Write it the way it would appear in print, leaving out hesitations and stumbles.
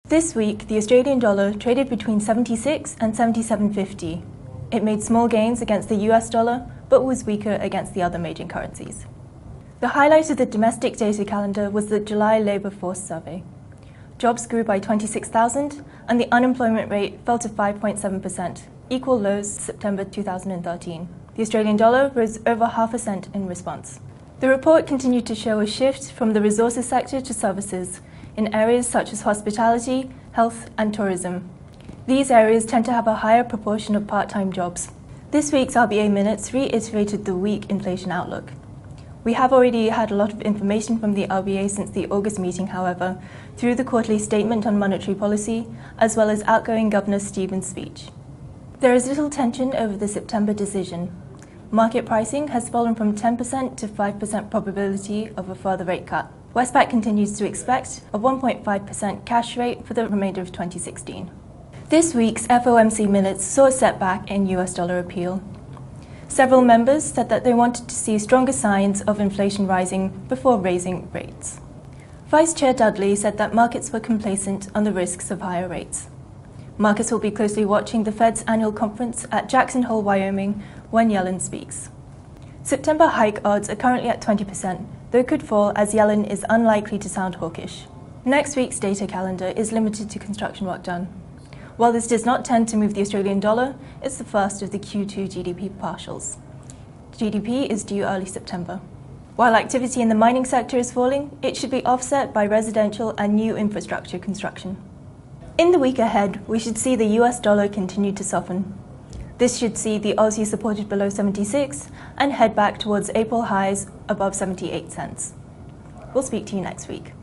This week, the Australian dollar traded between 76 and 77.50. It made small gains against the US dollar, but was weaker against the other major currencies. The highlight of the domestic data calendar was the July labour force survey. Jobs grew by 26,000 and the unemployment rate fell to 5.7%, equal lows September 2013. The Australian dollar rose over 0.5% in response. The report continued to show a shift from the resources sector to services in areas such as hospitality, health and tourism. These areas tend to have a higher proportion of part-time jobs. This week's RBA minutes reiterated the weak inflation outlook. We have already had a lot of information from the RBA since the August meeting, however, through the quarterly statement on monetary policy, as well as outgoing Governor Stephen's speech. There is little tension over the September decision. Market pricing has fallen from 10% to 5% probability of a further rate cut. Westpac continues to expect a 1.5% cash rate for the remainder of 2016. This week's FOMC minutes saw a setback in US dollar appeal. Several members said that they wanted to see stronger signs of inflation rising before raising rates. Vice Chair Dudley said that markets were complacent on the risks of higher rates. Markets will be closely watching the Fed's annual conference at Jackson Hole, Wyoming, when Yellen speaks. September hike odds are currently at 20%, though could fall as Yellen is unlikely to sound hawkish. Next week's data calendar is limited to construction work done. While this does not tend to move the Australian dollar, it's the first of the Q2 GDP partials. GDP is due early September. While activity in the mining sector is falling, it should be offset by residential and new infrastructure construction. In the week ahead, we should see the US dollar continue to soften. This should see the Aussie supported below 76 and head back towards April highs above 78 cents. We'll speak to you next week.